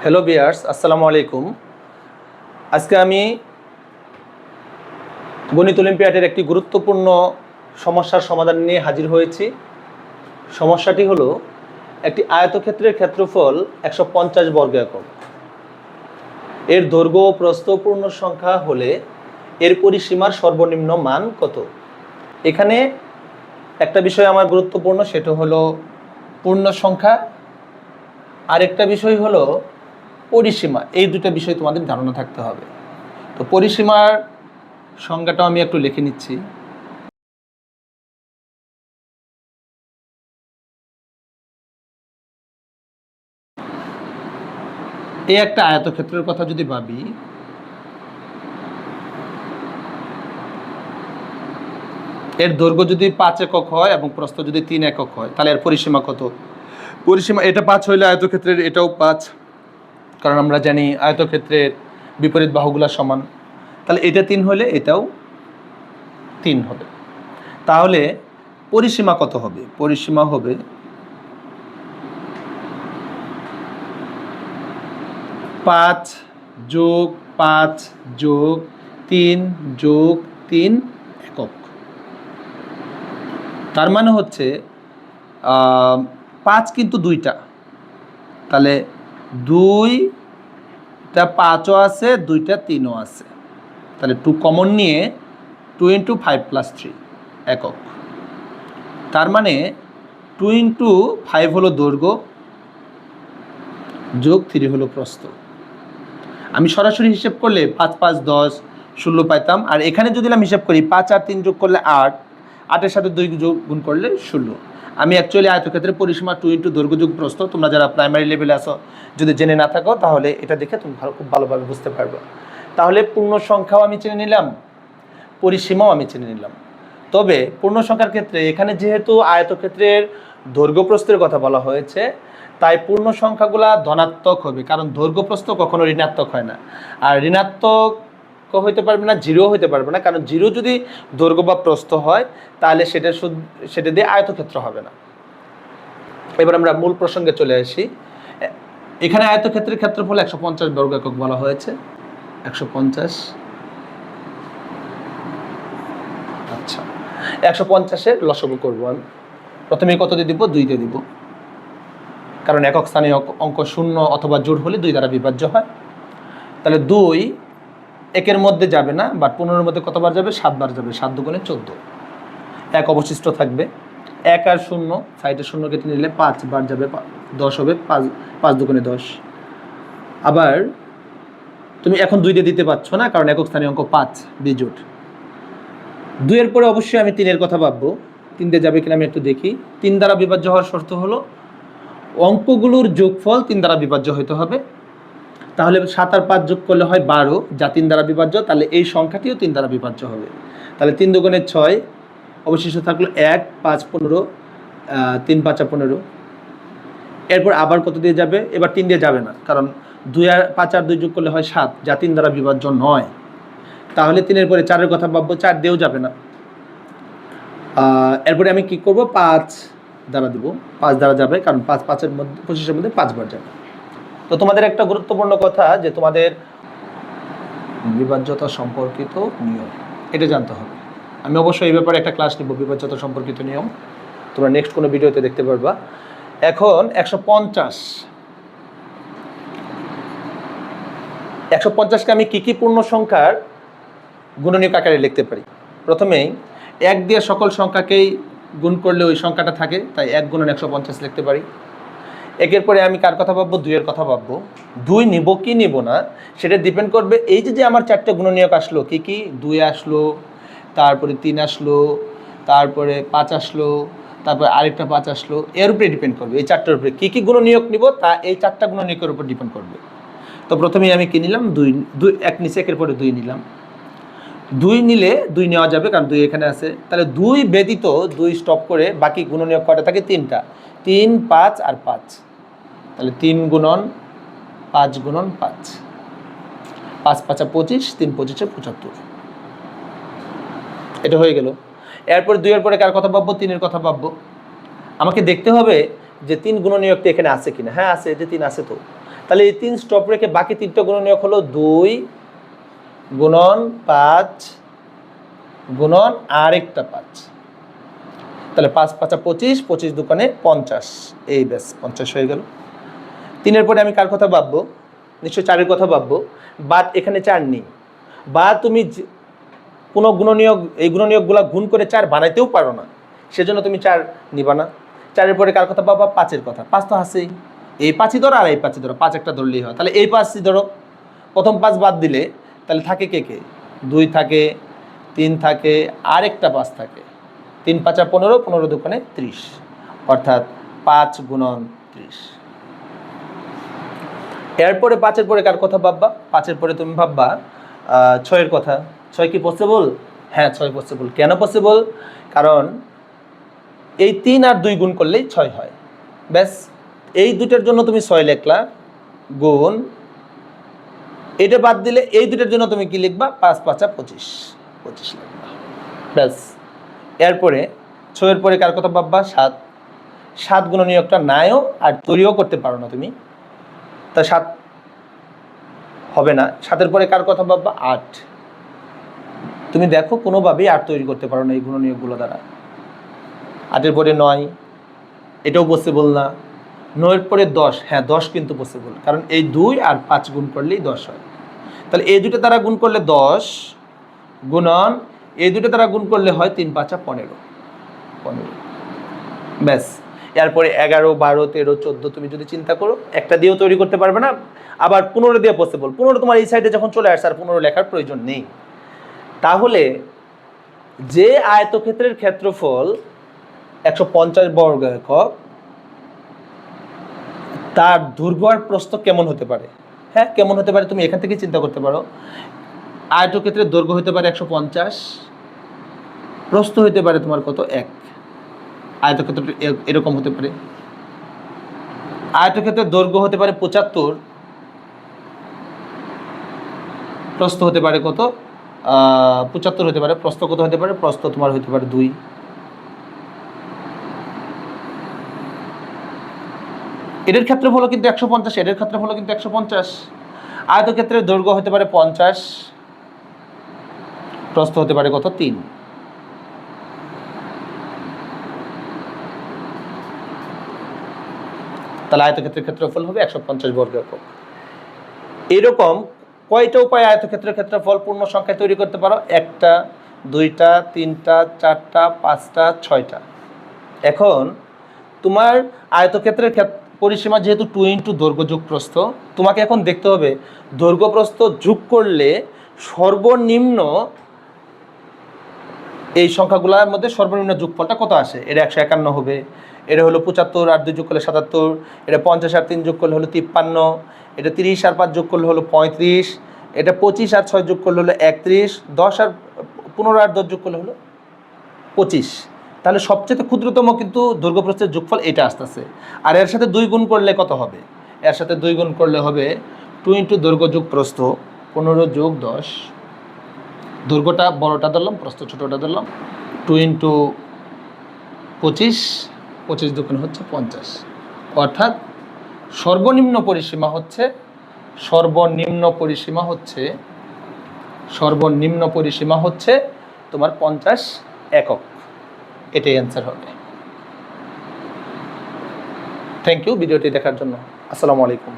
Hello viewers, আসসালামু আলাইকুম। আজকে আমি গণিত অলিম্পিয়াডের একটি গুরুত্বপূর্ণ সমস্যার সমাধান নিয়ে হাজির হয়েছি। সমস্যাটি হলো একটি আয়তক্ষেত্রের ক্ষেত্রফল 150 বর্গ একক। এর দৈর্ঘ্য ও প্রস্থ পূর্ণ সংখ্যা হলে এর পরিসীমার সর্বনিম্ন মান কত? এখানে একটা বিষয় আমার গুরুত্বপূর্ণ, সেটা হলো পূর্ণ সংখ্যা, আরেকটা বিষয় হলো পরিসীমা। এই দুটো বিষয় তোমাদের ধারণা থাকতে হবে। তো পরিসীমার সংজ্ঞাটাও আমি একটু লিখে নিচ্ছি। এই একটা আয়তক্ষেত্রের কথা যদি ভাবি, এর দৈর্ঘ্য যদি 5 একক হয় এবং প্রস্থ যদি 3 একক হয়, তাহলে এর পরিসীমা কত? পরিসীমা এটা 5 হইলে আয়তক্ষেত্রের এটাও 5, কারণ আমরা জানি আয়তক্ষেত্রের বিপরীত বাহুগুলো সমান। তাহলে এটা 3 হলে এটাও 3 হবে। তাহলে পরিসীমা কত হবে? পরিসীমা হবে 5 যোগ 5 যোগ 3 যোগ 3 একক। তার মানে হচ্ছে 5 কিন্তু দুইটা, তাহলে 2টা 5ও আছে, 2টা 3ও আছে, তাহলে 2 কমন নিয়ে 2 × 5 + 3 একক। তার মানে 2 × 5 হলো দৈর্ঘ্য যোগ 3 হলো প্রস্থ। আমি সরাসরি হিসেব করলে 5 × 5 = 10, 16 পাইতাম। আর এখানে যদি আমি হিসাব করি 5 আর 3 যোগ করলে 8, 8-এর সাথে 2 যোগ গুণ করলে 16। আমি অ্যাকচুয়ালি আয়তক্ষেত্রের পরিসীমা 2 × দৈর্ঘ্য যোগ প্রস্থ। তোমরা যারা প্রাইমারি লেভেলে আসো, যদি জেনে না থাকো, তাহলে এটা দেখে তুমি খুব ভালোভাবে বুঝতে পারবে। তাহলে পূর্ণ সংখ্যাও আমি চিনে নিলাম, পরিসীমাও আমি চিনে নিলাম। তবে পূর্ণ সংখ্যার ক্ষেত্রে এখানে যেহেতু আয়তক্ষেত্রের দৈর্ঘ্য প্রস্থের কথা বলা হয়েছে, তাই পূর্ণ সংখ্যাগুলা ধনাত্মক হবে, কারণ দৈর্ঘ্য প্রস্থ কখনো ঋণাত্মক হয় না। আর ঋণাত্মক হইতে পারবে না, জিরো হইতে পারবে না, কারণ জিরো যদি দৈর্ঘ্য বা প্রস্থ হয়, তাহলে সেটা দিয়ে আয়তক্ষেত্র হবে না। এবার আমরা মূল প্রসঙ্গে চলে আসি। এখানে আয়তক্ষেত্রের ক্ষেত্রফল 150 বর্গ একক বলা হয়েছে। 150, আচ্ছা, 150-এর লসাগু করবো আমি। প্রথমে কত দিয়ে দিব? 2 দিয়ে দিব, কারণ একক স্থানীয় অঙ্ক শূন্য অথবা জোড় হলে 2 দ্বারা বিভাজ্য হয়। তাহলে 2 একের মধ্যে যাবে না, বাট 15-এর মধ্যে কতবার যাবে? 7 বার যাবে। 7 × 2 = 14, 1 অবশিষ্ট থাকবে। 1 আর 0, সাইডে 0 কেটে নিলে 5 বার যাবে, 10 হবে। 5 × 2 = 10। আবার তুমি এখন 2 দিয়ে দিতে পারছো না, কারণ একক স্থানীয় অঙ্ক 5 বিজোড়। 2 এর পরে অবশ্যই আমি 3-এর কথা ভাববো। 3 দিয়ে যাবে কিনা আমি একটু দেখি। 3 দ্বারা বিভাজ্য হওয়ার শর্ত হলো অঙ্কগুলোর যোগফল 3 দ্বারা বিভাজ্য হতে হবে। তাহলে 7 আর 5 যোগ করলে হয় 12, যা 3 দ্বারা বিভাজ্য। তাহলে এই সংখ্যাটিও 3 দ্বারা বিভাজ্য হবে। তাহলে 3 × 2 = 6, অবশিষ্ট থাকলো 1, 5, 15, 3 × 5 = 15। এরপর আবার কত দিয়ে যাবে? এবার 3 দিয়ে যাবে না, কারণ 5 আর 2 যোগ করলে হয় 7, যা 3 দ্বারা বিভাজ্য নয়। তাহলে 3-এর পরে 4-এর কথা ভাববো, 4 দিয়েও যাবে না। এরপরে আমি কি করব? 5 দ্বারা দিব। 5 দ্বারা যাবে, কারণ 5 5-এর মধ্যে 25-এর মধ্যে 5 বার যাবে। তো তোমাদের একটা গুরুত্বপূর্ণ কথা, যে তোমাদের বিভাজ্যতা সম্পর্কিত নিয়ম এটা জানতে হবে। আমি অবশ্যই এই ব্যাপারে একটা ক্লাস নিব, বিভাজ্যতা সম্পর্কিত নিয়ম। তোমরা নেক্সট কোনো ভিডিওতে দেখতে পারবা। এখন 150কে আমি কি পূর্ণ সংখ্যার গুণনীয়ক আকারে লিখতে পারি? প্রথমেই 1 দিয়ে সকল সংখ্যাকেই গুণ করলে ওই সংখ্যাটা থাকে, তাই 1 × 150 লিখতে পারি। 1-এর পরে আমি কার কথা ভাববো? 2-এর কথা ভাববো। 2 নিব কি নিব না সেটা ডিপেন্ড করবে এই যে আমার 4টে গুণনীয়ক আসলো। কি 2 আসলো, তারপরে 3 আসলো, তারপরে 5 আসলো, তারপরে আরেকটা 5 আসলো। এর উপরে ডিপেন্ড করবে, এই 4টার উপরে কি গুণনীয়ক নিব তা এই 4টা গুণনীয়কের উপর ডিপেন্ড করবে। তো প্রথমেই আমি কি নিলাম? 2 1 নিচে, 1-এর পরে 2 নিলাম। 2 নিলে 2 নেওয়া যাবে, কারণ 2 এখানে আছে। তাহলে 2 ব্যতীত 2 স্টপ করে বাকি গুণনীয়ক কয়টা থাকে? 3টা। 3, 5 আর 5। তাহলে 3 × 5 × 5, 5 × 5 = 25, 3 × 25 = 75। এটা হয়ে গেল। এরপর 2-এর পরে কার কথা ভাববো? 3-এর কথা ভাববো। আমাকে দেখতে হবে যে 3 গুণনীয়কটি এখানে আছে কিনা। হ্যাঁ আছে, যে 3 আছে। তো তাহলে এই 3 স্টপ রেখে বাকি 3টা গুণনীয়ক হলো 2 গুণন 5 গুণন আর একটা 5। তাহলে 5 5 25, 25 দোকানে 50, এই ব্যাস 50 হয়ে গেল। 3-এর পরে আমি কার কথা ভাববো? নিশ্চয়ই 4-এর কথা ভাববো, বাট এখানে 4 নেই, বা তুমি কোনো গুণনীয়ক এই গুণনীয়কগুলো গুণ করে 4 বানাইতেও পারো না, সেজন্য তুমি 4 নিবা না। 4-এর পরে কার কথা ভাববা? 5-এর কথা। 5 তো আছেই, এই 5ই ধরো আর এই 5ই ধরো, 5 একটা ধরলেই হয়। তাহলে এই 5ই ধরো, প্রথম 5 বাদ দিলে তাহলে থাকে কে কে? 2 থাকে, 3 থাকে, আর একটা 5 থাকে। 3 5 15, 15 দোকানে 30, অর্থাৎ 5 গুণন 30। এরপরে 5-এর পরে কার কথা ভাববা? 5-এর পরে তুমি ভাববা 6-এর কথা। 6 কি পসিবল? হ্যাঁ, 6 পসিবল। কেন পসিবল? কারণ এই 3 আর 2 গুণ করলেই 6 হয়। ব্যাস, এই দুটার জন্য তুমি 6 লিখলা, গুণ এটা বাদ দিলে এই দুটার জন্য তুমি কি লিখবা? 5 5 25, 25 লিখবা। ব্যাস, এরপরে 6-এর পরে কার কথা ভাববা? 7। 7 গুণনীয়কটা নাইও আর তৈরিও করতে পারো না তুমি, তা 7 হবে না। 7-এর পরে কার কথা ভাববা? 8। তুমি দেখো কোনোভাবেই 8 তৈরি করতে পারো না এই গুণনীয়কগুলো দ্বারা। 8-এর পরে 9, এটাও পসিবল না। 9-এর পরে 10, হ্যাঁ 10 কিন্তু পসিবল, কারণ এই 2 আর 5 গুণ করলেই 10 হয়। তাহলে এই দুটো দ্বারা গুণ করলে 10 গুণন এই দুটো দ্বারা গুণ করলে হয় 3 5 15, 15। ব্যাস, এরপরে 11 12 13 14 তুমি যদি চিন্তা করো, একটা দিয়েও তৈরি করতে পারবে না, আবার 15 দিয়ে পসিবল। 15 তোমার এই সাইডে যখন চলে আসছে আর 15 লেখার প্রয়োজন নেই। তাহলে যে আয়তক্ষেত্রের ক্ষেত্রফল 150 বর্গ একক, তার দৈর্ঘ্য আর প্রস্থ কেমন হতে পারে? হ্যাঁ, কেমন হতে পারে তুমি এখান থেকে চিন্তা করতে পারো। আয়তক্ষেত্রের দৈর্ঘ্য হতে পারে 150, প্রস্থ হতে পারে তোমার কত? 1। আয়তক্ষেত্র এরকম হতে পারে। আয়তক্ষেত্রের দৈর্ঘ্য হতে পারে 75, প্রস্থ হতে পারে কত? 75 হতে পারে। প্রস্থ কত হতে পারে? প্রস্থ তোমার হতে পারে 2। এটার ক্ষেত্রফল কিন্তু 150, এটার ক্ষেত্রফল কিন্তু 150। আয়তক্ষেত্রের দৈর্ঘ্য হতে পারে 50, প্রস্থ হতে পারে কত? 3। তাহলে আয়তক্ষেত্রের ক্ষেত্রফল হবে 150 বর্গ একক। এরকম কয়টা উপায়ে আয়তক্ষেত্রের ক্ষেত্রফল পূর্ণ সংখ্যায় তৈরি করতে পারো? 1টা, 2টা, 3টা, 4টা, 5টা, 6টা। এখন তোমার আয়তক্ষেত্রের পরিসীমা যেহেতু 2 × দৈর্ঘ্য যোগ প্রস্থ, তোমাকে এখন দেখতে হবে দৈর্ঘ্য প্রস্থ যোগ করলে সর্বনিম্ন এই সংখ্যাগুলোর মধ্যে সর্বনিম্ন যোগফলটা কত আসে। এটা 151 হবে, এটা হলো 75 আর 2 যোগ করলে 77, এটা 50 আর 3 যোগ করলে হলো 53, এটা 30 আর 5 যোগ করলে হলো 35, এটা 25 আর 6 যোগ করলে হলো 31, 10 আর 15 আর 10 যোগ করলে হলো 25। তাহলে সবচেয়ে ক্ষুদ্রতম কিন্তু দৈর্ঘ্য প্রস্থের যোগফল এটা আসতেছে। আর এর সাথে 2 গুণ করলে কত হবে? এর সাথে 2 গুণ করলে হবে 2 × দৈর্ঘ্য যোগ প্রস্থ, 15 যোগ 10, দৈর্ঘ্যটা বড়টা ধরলাম, প্রস্থ ছোটোটা ধরলাম, 2 × 25, 25 দুগুণ হচ্ছে 50। অর্থাৎ সর্বনিম্ন পরিসীমা হচ্ছে তোমার 50 একক। এটাই অ্যান্সার হবে। থ্যাংক ইউ ভিডিওটি দেখার জন্য। আসসালামু আলাইকুম।